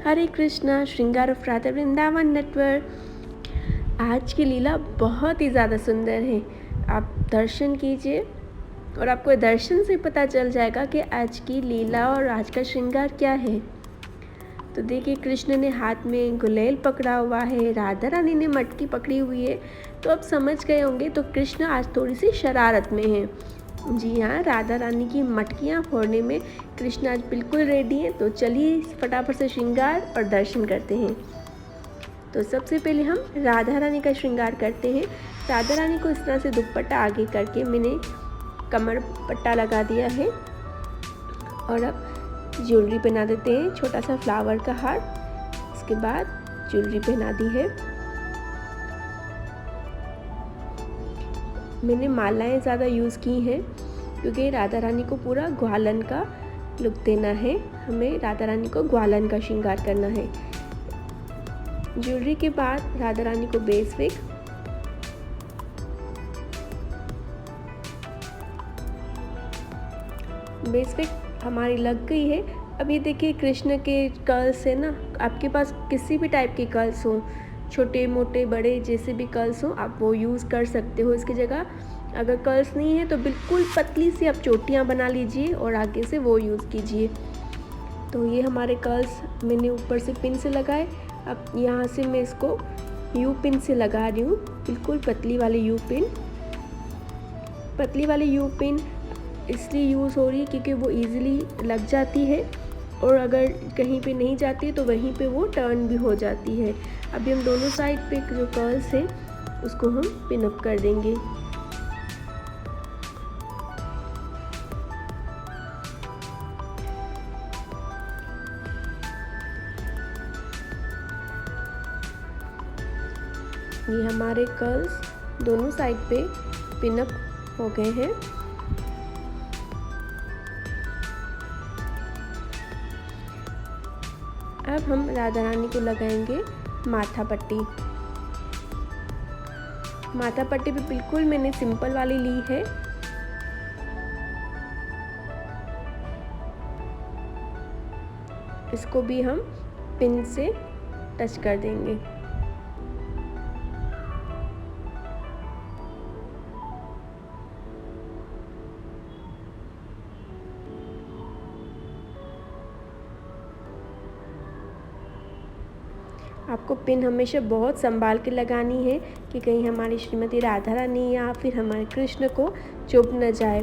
हरे कृष्णा श्रृंगार of Radha Vrindavan network. आज की लीला बहुत ही ज़्यादा सुंदर है। आप दर्शन कीजिए और आपको दर्शन से पता चल जाएगा कि आज की लीला और आज का श्रृंगार क्या है। तो देखिए, कृष्ण ने हाथ में गुलेल पकड़ा हुआ है, राधा रानी ने मटकी पकड़ी हुई है। तो अब समझ गए होंगे, तो कृष्ण आज थोड़ी सी शरारत में है। जी हाँ, राधा रानी की मटकियाँ फोड़ने में कृष्ण आज बिल्कुल रेडी हैं। तो चलिए फटाफट से श्रृंगार और दर्शन करते हैं। तो सबसे पहले हम राधा रानी का श्रृंगार करते हैं। राधा रानी को इस तरह से दुपट्टा आगे करके मैंने कमर पट्टा लगा दिया है और अब ज्वेलरी पहना देते हैं, छोटा सा फ्लावर का हार। इसके बाद ज्वेलरी पहना दी है। मैंने मालाएं ज़्यादा यूज़ की हैं क्योंकि राधा रानी को पूरा ग्वालन का लुक देना है। हमें राधा रानी को ग्वालन का श्रृंगार करना है। ज्वेलरी के बाद राधा रानी को बेस विग हमारी लग गई है। अब ये देखिए, कृष्ण के कर्ल्स है ना, आपके पास किसी भी टाइप के कर्ल्स हों, छोटे मोटे बड़े जैसे भी कर्ल्स हों, आप वो यूज़ कर सकते हो इसकी जगह। अगर कर्ल्स नहीं है तो बिल्कुल पतली सी आप चोटियाँ बना लीजिए और आगे से वो यूज़ कीजिए। तो ये हमारे कर्ल्स मैंने ऊपर से पिन से लगाए। अब यहाँ से मैं इसको यू पिन से लगा रही हूँ, बिल्कुल पतली वाली यू पिन। पतली वाली यू पिन इसलिए यूज़ हो रही है क्योंकि वो इजीली लग जाती है और अगर कहीं पे नहीं जाती है तो वहीं पे वो टर्न भी हो जाती है। अभी हम दोनों साइड पे जो कर्ल्स है उसको हम पिन अप कर देंगे। ये हमारे कर्ल्स दोनों साइड पे पिन अप हो गए हैं। अब हम राधा रानी को लगाएंगे माथा पट्टी। माथा पट्टी भी बिल्कुल मैंने सिंपल वाली ली है। इसको भी हम पिन से टच कर देंगे। आपको पिन हमेशा बहुत संभाल के लगानी है कि कहीं हमारी श्रीमती राधा रानी या फिर हमारे कृष्ण को चुभ न जाए।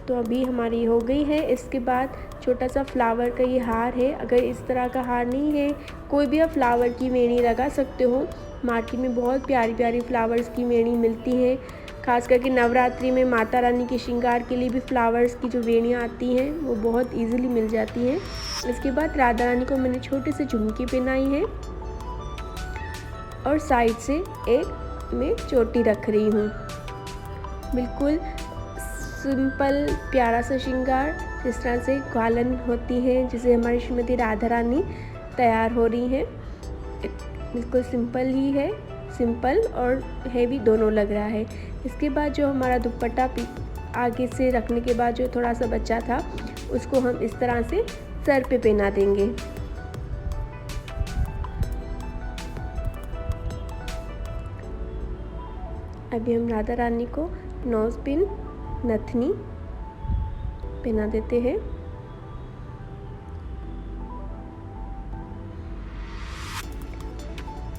तो अभी हमारी हो गई है। इसके बाद छोटा सा फ्लावर का ये हार है। अगर इस तरह का हार नहीं है, कोई भी आप फ्लावर की वेणी लगा सकते हो। मार्केट में बहुत प्यारी प्यारी फ्लावर्स की वेणी मिलती है। खास करके नवरात्रि में माता रानी के श्रृंगार के लिए भी फ्लावर्स की जो वेणियाँ आती हैं वो बहुत इजीली मिल जाती हैं। इसके बाद राधा रानी को मैंने छोटे से झुमकी पहनाई है और साइड से एक मैं चोटी रख रही हूँ। बिल्कुल सिंपल प्यारा सा श्रृंगार, जिस तरह से ग्वालन होती है, जिसे हमारी श्रीमती राधा रानी तैयार हो रही हैं। बिल्कुल सिंपल ही है, सिंपल और हैवी दोनों लग रहा है। इसके बाद जो हमारा दुपट्टा आगे से रखने के बाद जो थोड़ा सा बचा था उसको हम इस तरह से सर पे पहना देंगे। अभी हम राधा रानी को नोज पिन नथनी पहना देते हैं।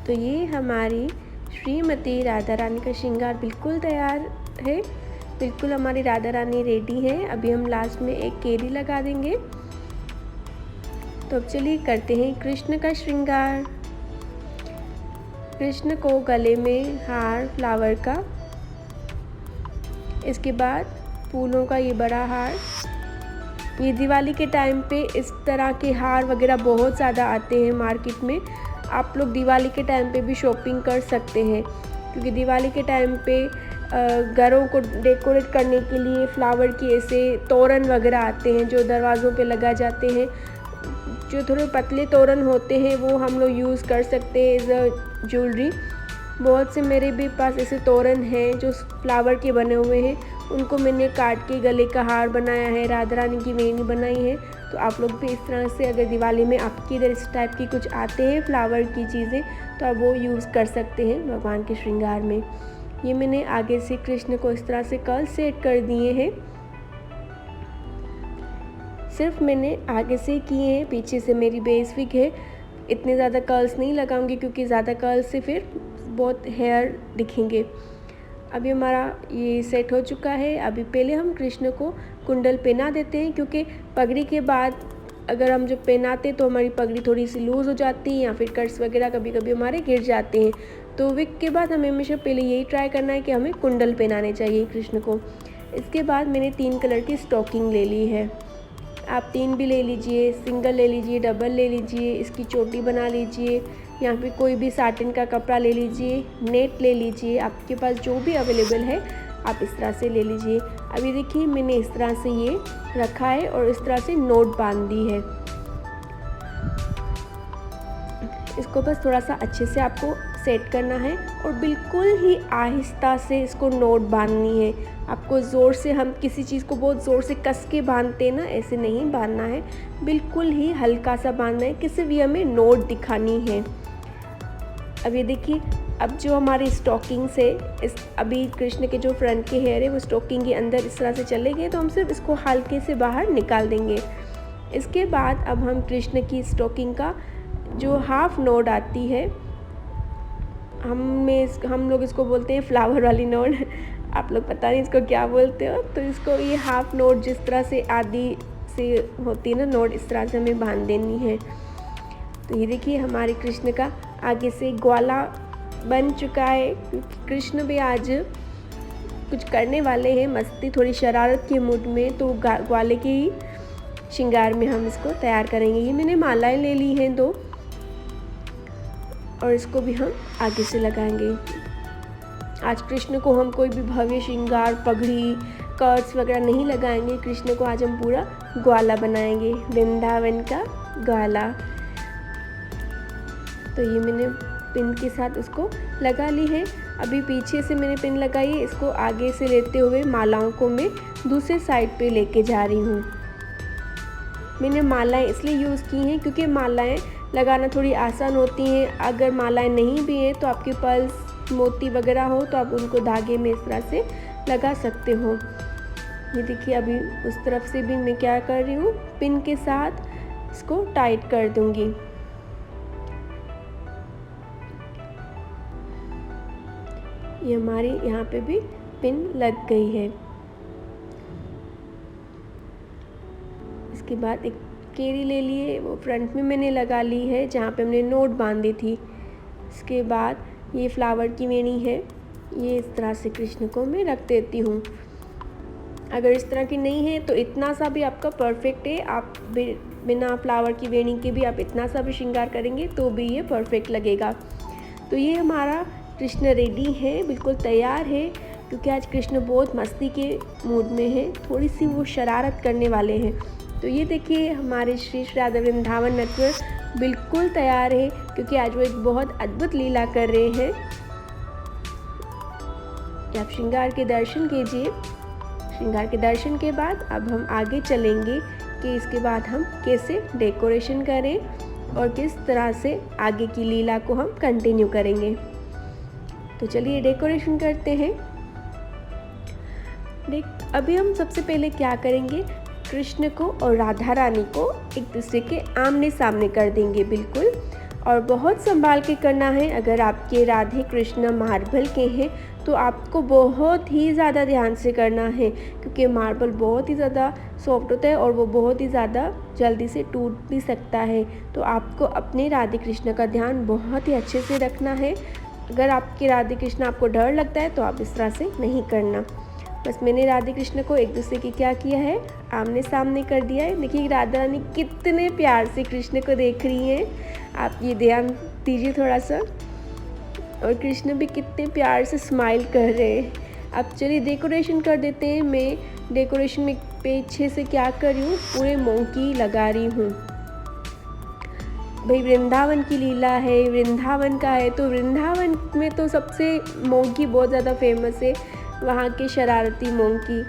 तो ये हमारी श्रीमती राधा रानी का श्रृंगार बिल्कुल तैयार है। बिल्कुल हमारी राधा रानी रेडी है। अभी हम लास्ट में एक केरी लगा देंगे। तो अब चलिए करते हैं कृष्ण का श्रृंगार। कृष्ण को गले में हार फ्लावर का, इसके बाद फूलों का ये बड़ा हार। ये दिवाली के टाइम पे इस तरह के हार वगैरह बहुत ज़्यादा आते हैं मार्केट में। आप लोग दिवाली के टाइम पे भी शॉपिंग कर सकते हैं क्योंकि दिवाली के टाइम पे घरों को डेकोरेट करने के लिए फ्लावर के ऐसे तोरण वगैरह आते हैं जो दरवाज़ों पे लगा जाते हैं। जो थोड़े पतले तोरण होते हैं वो हम लोग यूज़ कर सकते हैं एज अ ज्वेलरी। बहुत से मेरे भी पास ऐसे तोरण हैं जो फ्लावर के बने हुए हैं, उनको मैंने काट के गले का हार बनाया है, राधा रानी की वेणी बनाई है तो आप लोग भी इस तरह से, अगर दिवाली में आपके इधर इस टाइप की कुछ आते हैं फ्लावर की चीज़ें, तो आप वो यूज़ कर सकते हैं भगवान के श्रृंगार में। ये मैंने आगे से कृष्ण को इस तरह से कर्ल सेट कर दिए हैं। सिर्फ मैंने आगे से किए हैं, पीछे से मेरी बेस विग है। इतने ज़्यादा कर्ल्स नहीं लगाऊंगी क्योंकि ज़्यादा कर्ल्स से फिर बहुत हेयर दिखेंगे। अभी हमारा ये सेट हो चुका है। अभी पहले हम कृष्ण को कुंडल पहना देते हैं, क्योंकि पगड़ी के बाद अगर हम जब पहनाते तो हमारी पगड़ी थोड़ी सी लूज़ हो जाती है या फिर कट्स वगैरह कभी कभी हमारे गिर जाते हैं। तो विग के बाद हमें हमेशा पहले यही ट्राई करना है कि हमें कुंडल पहनाने चाहिए कृष्ण को। इसके बाद मैंने 3 कलर की स्टॉकिंग ले ली है। आप 3 भी ले लीजिए, सिंगल ले लीजिए, डबल ले लीजिए, इसकी चोटी बना लीजिए, या फिर कोई भी साटिन का कपड़ा ले लीजिए, नेट ले लीजिए, आपके पास जो भी अवेलेबल है आप इस तरह से ले लीजिए। अभी देखिए मैंने इस तरह से ये रखा है और इस तरह से नोट बांध दी है। इसको बस थोड़ा सा अच्छे से आपको सेट करना है और बिल्कुल ही आहिस्ता से इसको नोट बांधनी है। आपको ज़ोर से, हम किसी चीज़ को बहुत ज़ोर से कस के बांधते हैं ना, ऐसे नहीं बांधना है, बिल्कुल ही हल्का सा बांधना है कि सिर्फ ये हमें नोट दिखानी है। अब ये देखिए, अब जो हमारी स्टॉकिंग से अभी कृष्ण के जो फ्रंट के हेयर है वो स्टॉकिंग के अंदर इस तरह से चले गए, तो हम सिर्फ इसको हल्के से बाहर निकाल देंगे। इसके बाद अब हम कृष्ण की स्टॉकिंग का जो हाफ नोट आती है, हम लोग इसको बोलते हैं फ्लावर वाली नोट आप लोग पता नहीं इसको क्या बोलते हो। तो इसको ये हाफ नोट जिस तरह से आदि से होती है ना नोट, इस तरह से हमें बांध देनी है। तो ये देखिए हमारे कृष्ण का आगे से ग्वाला बन चुका है, क्योंकि कृष्ण भी आज कुछ करने वाले हैं, मस्ती थोड़ी शरारत के मूड में, तो ग्वाले के ही श्रृंगार में हम इसको तैयार करेंगे। ये मैंने मालाएं ले ली हैं 2 और इसको भी हम आगे से लगाएंगे। आज कृष्ण को हम कोई भी भव्य श्रृंगार, पगड़ी, कर्ट्स वगैरह नहीं लगाएंगे। कृष्ण को आज हम पूरा ग्वाला बनाएंगे, वृंदावन का ग्वाला। तो ये मैंने पिन के साथ उसको लगा ली है। अभी पीछे से मैंने पिन लगाई है, इसको आगे से लेते हुए मालाओं को मैं दूसरे साइड पे लेके जा रही हूँ। मैंने मालाएं इसलिए यूज़ की हैं क्योंकि मालाएं लगाना थोड़ी आसान होती हैं। अगर मालाएं नहीं भी हैं तो आपके पास मोती वगैरह हो तो आप उनको धागे में इस तरह से लगा सकते हो। ये देखिए अभी उस तरफ से भी मैं क्या कर रही हूँ, पिन के साथ इसको टाइट कर दूँगी। ये हमारी यहाँ पे भी पिन लग गई है। इसके बाद एक केरी ले लिए, वो फ्रंट में मैंने लगा ली है जहाँ पे हमने नोट बांधी थी। इसके बाद ये फ्लावर की वेणी है, ये इस तरह से कृष्ण को मैं रख देती हूँ। अगर इस तरह की नहीं है तो इतना सा भी आपका परफेक्ट है। आप बिना फ्लावर की वेणी के भी आप इतना सा भी श्रृंगार करेंगे तो भी ये परफेक्ट लगेगा। तो ये हमारा कृष्ण रेडी है, बिल्कुल तैयार है, क्योंकि आज कृष्ण बहुत मस्ती के मूड में है, थोड़ी सी वो शरारत करने वाले हैं। तो ये देखिए हमारे श्री राधा वृंदावन नटवर बिल्कुल तैयार है, क्योंकि आज वो एक बहुत अद्भुत लीला कर रहे हैं। आप श्रृंगार के दर्शन कीजिए। श्रृंगार के दर्शन के बाद अब हम आगे चलेंगे कि इसके बाद हम कैसे डेकोरेशन करें और किस तरह से आगे की लीला को हम कंटिन्यू करेंगे। तो चलिए डेकोरेशन करते हैं। अभी हम सबसे पहले क्या करेंगे, कृष्ण को और राधा रानी को एक दूसरे के आमने सामने कर देंगे बिल्कुल, और बहुत संभाल के करना है। अगर आपके राधे कृष्ण मार्बल के हैं तो आपको बहुत ही ज़्यादा ध्यान से करना है, क्योंकि मार्बल बहुत ही ज़्यादा सॉफ्ट होता है और वो बहुत ही ज़्यादा जल्दी से टूट भी सकता है। तो आपको अपने राधे कृष्ण का ध्यान बहुत ही अच्छे से रखना है। अगर आपके राधे कृष्ण आपको डर लगता है तो आप इस तरह से नहीं करना। बस मैंने राधे कृष्ण को एक दूसरे की क्या किया है, आमने सामने कर दिया है। देखिए राधा रानी कितने प्यार से कृष्ण को देख रही हैं, आप ये ध्यान दीजिए थोड़ा सा। और कृष्ण भी कितने प्यार से स्माइल कर रहे हैं। अब चलिए डेकोरेशन कर देते हैं। मैं डेकोरेशन में पीछे से क्या कर रही हूँ, पूरे मोंकी लगा रही हूँ। भाई वृंदावन की लीला है, वृंदावन का है, तो वृंदावन में तो सबसे मोंकी बहुत ज़्यादा फेमस है, वहाँ के शरारती मोंकी।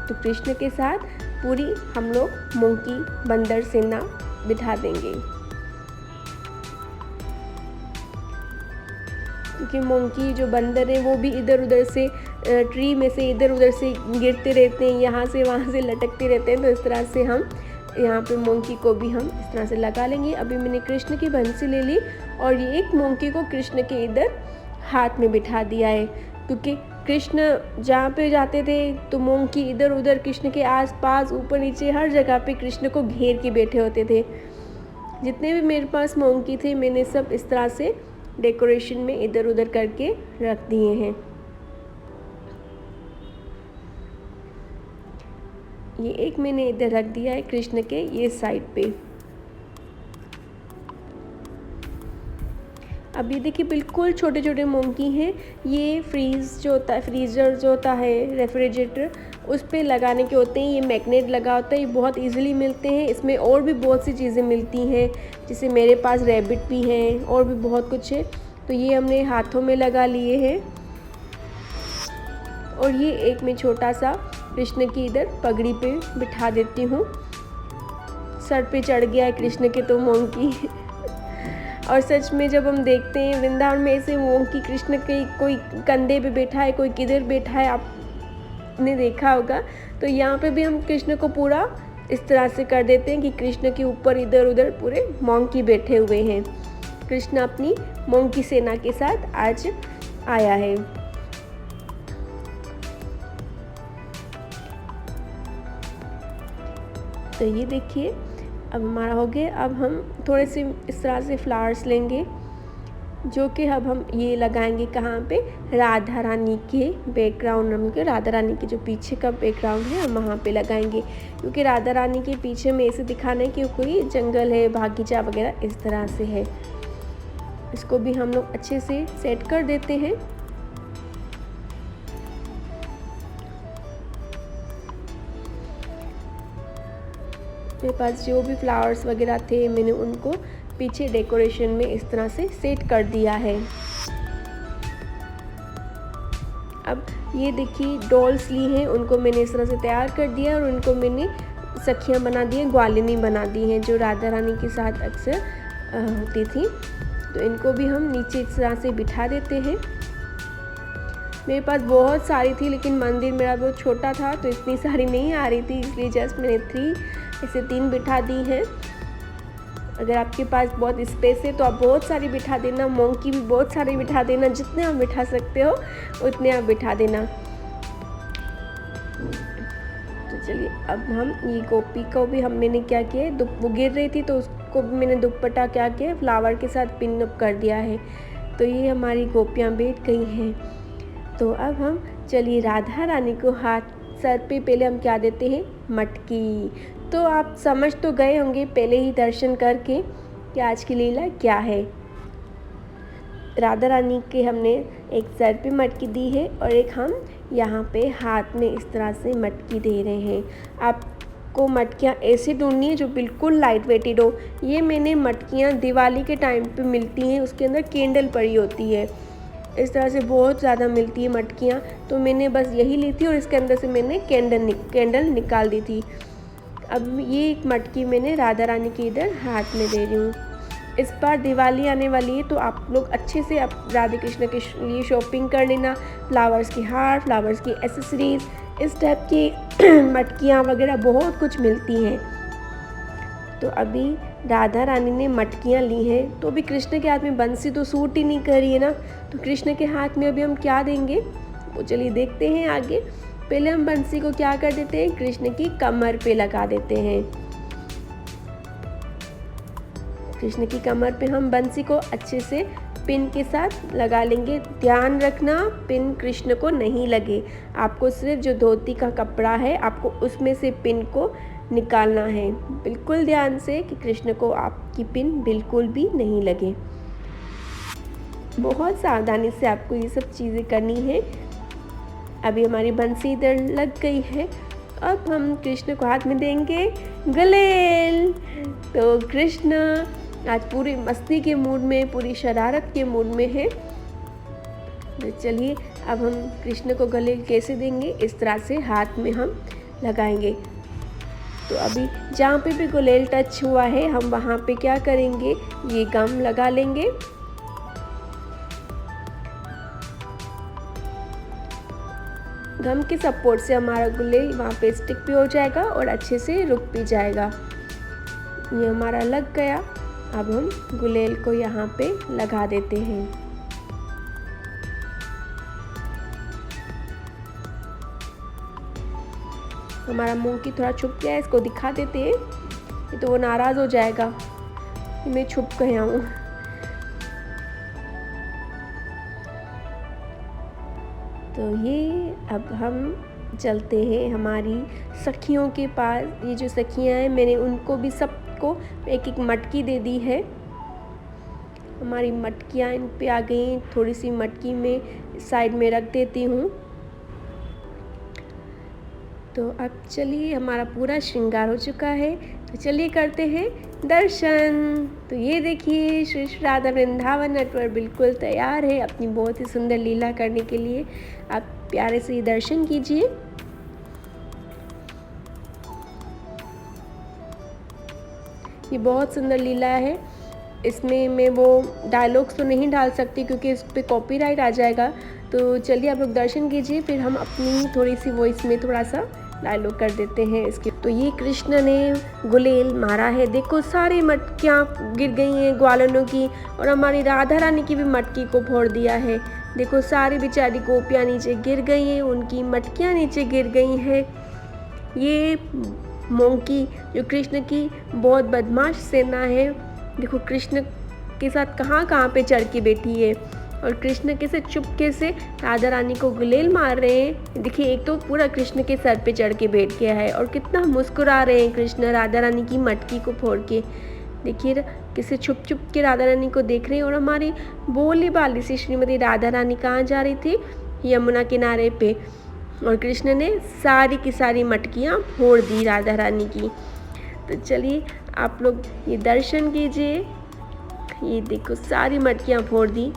तो कृष्ण के साथ पूरी हम लोग मोंकी बंदर सेना बिठा देंगे, क्योंकि मोंकी जो बंदर है वो भी इधर उधर से ट्री में से इधर उधर से गिरते रहते हैं, यहाँ से वहाँ से लटकते रहते हैं। तो इस तरह से हम यहाँ पे मोंकी को भी हम इस तरह से लगा लेंगे। अभी मैंने कृष्ण की बंसी ले ली और ये एक मोंकी को कृष्ण के इधर हाथ में बिठा दिया है, क्योंकि कृष्ण जहाँ पे जाते थे तो मोंकी इधर उधर कृष्ण के आस पास ऊपर नीचे हर जगह पे कृष्ण को घेर के बैठे होते थे। जितने भी मेरे पास मोंकी थे मैंने सब इस तरह से डेकोरेशन में इधर उधर करके रख दिए हैं। ये एक मैंने इधर रख दिया है कृष्ण के ये साइड पे। अब ये देखिए बिल्कुल छोटे छोटे मोंकी हैं। ये फ्रीज़र जो होता है रेफ्रिजरेटर, उस पे लगाने के होते हैं। ये मैग्नेट लगा होता है, ये बहुत इजीली मिलते हैं। इसमें और भी बहुत सी चीज़ें मिलती हैं, जैसे मेरे पास रैबिट भी हैं और भी बहुत कुछ है। तो ये हमने हाथों में लगा लिए हैं। और ये एक मैं छोटा सा कृष्ण की इधर पगड़ी पे बिठा देती हूँ। सर पे चढ़ गया है कृष्ण के तो मोंकी। और सच में जब हम देखते हैं वृंदावन में ऐसे मोंकी कृष्ण के कोई कंधे पे बैठा है, कोई किधर बैठा है, आपने देखा होगा। तो यहाँ पे भी हम कृष्ण को पूरा इस तरह से कर देते हैं कि कृष्ण के ऊपर इधर उधर पूरे मोंकी बैठे हुए हैं। कृष्ण अपनी मोंकी सेना के साथ आज आया है। तो ये देखिए अब हमारा हो गया। अब हम थोड़े से इस तरह से फ्लावर्स लेंगे, जो कि अब हम ये लगाएंगे कहाँ पे, राधा रानी के बैकग्राउंड, हम के राधा रानी के जो पीछे का बैकग्राउंड है हम वहाँ पे लगाएंगे, क्योंकि राधा रानी के पीछे में ऐसे दिखाना है कि कोई जंगल है, बागीचा वगैरह इस तरह से है। इसको भी हम लोग अच्छे से सेट कर देते हैं। मेरे पास जो भी फ्लावर्स वगैरह थे मैंने उनको पीछे डेकोरेशन में इस तरह से सेट कर दिया है। अब ये देखिए डॉल्स ली हैं, उनको मैंने इस तरह से तैयार कर दिया और उनको मैंने सखियाँ बना दी हैं, ग्वालिनी बना दी हैं, जो राधा रानी के साथ अक्सर होती थी। तो इनको भी हम नीचे इस तरह से बिठा देते हैं। मेरे पास बहुत सारी थी, लेकिन मंदिर मेरा बहुत छोटा था तो इतनी सारी नहीं आ रही थी, इसलिए जस्ट मैंने ऐसे 3 बिठा दी हैं। अगर आपके पास बहुत स्पेस है तो आप बहुत सारी बिठा देना, मोंकी भी बहुत सारी बिठा देना, जितने आप बिठा सकते हो उतने आप बिठा देना। तो चलिए अब हम ये गोपी को भी मैंने क्या किया, वो गिर रही थी तो उसको भी मैंने दुपट्टा क्या किया, फ्लावर के साथ पिन अप कर दिया है। तो ये हमारी गोपियाँ बैठ गई हैं। तो अब हम चलिए राधा रानी को सर पे पहले हम क्या देते हैं, मटकी। तो आप समझ तो गए होंगे पहले ही दर्शन करके कि आज की लीला क्या है। राधा रानी के हमने एक सर पे मटकी दी है और एक हम यहाँ पे हाथ में इस तरह से मटकी दे रहे हैं। आपको मटकियाँ ऐसे ढूंढनी है जो बिल्कुल लाइट वेटेड हो। ये मैंने मटकियाँ दिवाली के टाइम पे मिलती हैं, उसके अंदर कैंडल पड़ी होती है, इस तरह से बहुत ज़्यादा मिलती है मटकियाँ। तो मैंने बस यही ली थी और इसके अंदर से मैंने कैंडल निकाल दी थी। अब ये एक मटकी मैंने राधा रानी के इधर हाथ में दे रही हूँ। इस बार दिवाली आने वाली है तो आप लोग अच्छे से आप राधे कृष्ण के लिए शॉपिंग कर लेना। फ्लावर्स की हार, फ्लावर्स की एसेसरीज़, इस टाइप की मटकियाँ वगैरह बहुत कुछ मिलती हैं। तो अभी राधा रानी ने मटकियाँ ली हैं, तो अभी कृष्ण के हाथ में बंसी तो सूट ही नहीं कर रही है ना, तो कृष्ण के हाथ में अभी हम क्या देंगे वो चलिए देखते हैं आगे। पहले हम बंसी को क्या कर देते हैं, कृष्ण की कमर पे लगा देते हैं। कृष्ण की कमर पे हम बंसी को अच्छे से पिन के साथ लगा लेंगे। ध्यान रखना पिन कृष्ण को नहीं लगे, आपको सिर्फ जो धोती का कपड़ा है आपको उसमें से पिन को निकालना है। बिल्कुल ध्यान से कि कृष्ण को आपकी पिन बिल्कुल भी नहीं लगे। बहुत सावधानी से आपको ये सब चीज़ें करनी है। अभी हमारी बंसी इधर लग गई है। अब हम कृष्ण को हाथ में देंगे गुलेल। तो कृष्ण आज पूरी मस्ती के मूड में, पूरी शरारत के मूड में है। तो चलिए अब हम कृष्ण को गुलेल कैसे देंगे, इस तरह से हाथ में हम लगाएंगे। तो अभी जहाँ पे भी गुलेल टच हुआ है हम वहाँ पे क्या करेंगे, ये गम लगा लेंगे। गम के सपोर्ट से हमारा गुलेल वहाँ पे स्टिक भी हो जाएगा और अच्छे से रुक भी जाएगा। ये हमारा लग गया। अब हम गुलेल को यहाँ पे लगा देते हैं। हमारा मोंकी थोड़ा छुप गया है, इसको दिखा देते हैं, ये तो वो नाराज़ हो जाएगा कि मैं छुप गया हूँ। तो ये अब हम चलते हैं हमारी सखियों के पास। ये जो सखियाँ हैं मैंने उनको भी सबको एक एक मटकी दे दी है। हमारी मटकियाँ इन पे आ गई। थोड़ी सी मटकी में साइड में रख देती हूँ। तो अब चलिए, हमारा पूरा श्रृंगार हो चुका है, तो चलिए करते हैं दर्शन। तो ये देखिए, श्री राधा वृंदावन नटवर बिल्कुल तैयार है अपनी बहुत ही सुंदर लीला करने के लिए। आप प्यारे से दर्शन कीजिए। ये बहुत सुंदर लीला है। इसमें मैं वो डायलॉग्स तो नहीं डाल सकती क्योंकि इस पे कॉपीराइट आ जाएगा। तो चलिए आप लोग दर्शन कीजिए, फिर हम अपनी थोड़ी सी वॉइस में थोड़ा सा डायलॉग कर देते हैं इसके। तो ये कृष्ण ने गुलेल मारा है, देखो सारी मटकियाँ गिर गई हैं ग्वालनों की, और हमारी राधा रानी की भी मटकी को फोड़ दिया है। देखो सारी बेचारी गोपियाँ नीचे गिर गई हैं, उनकी मटकियाँ नीचे गिर गई हैं। ये मोंकी जो कृष्ण की बहुत बदमाश सेना है, देखो कृष्ण के साथ कहाँ कहाँ पे चढ़ के बैठी है, और कृष्ण के से चुपके से राधा रानी को गुलेल मार रहे हैं। देखिए एक तो पूरा कृष्ण के सर पे चढ़ के बैठ गया है, और कितना मुस्कुरा रहे हैं कृष्ण राधा रानी की मटकी को फोड़ के। देखिए किसे छुप छुप के राधा रानी को देख रहे हैं। और हमारी बोली बाली सी श्रीमती राधा रानी कहाँ जा रही थी, यमुना किनारे पे, और कृष्ण ने सारी की सारी मटकियाँ फोड़ दी राधा रानी की। तो चलिए आप लोग ये दर्शन कीजिए। ये देखो सारी मटकियाँ फोड़ दी।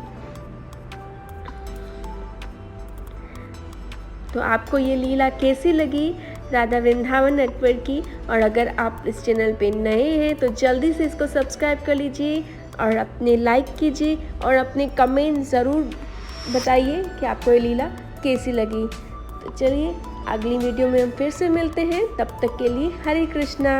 तो आपको ये लीला कैसी लगी राधा वृंदावन नेटवर्क की? और अगर आप इस चैनल पे नए हैं तो जल्दी से इसको सब्सक्राइब कर लीजिए, और अपने लाइक कीजिए, और अपने कमेंट ज़रूर बताइए कि आपको ये लीला कैसी लगी। तो चलिए अगली वीडियो में हम फिर से मिलते हैं, तब तक के लिए हरे कृष्णा।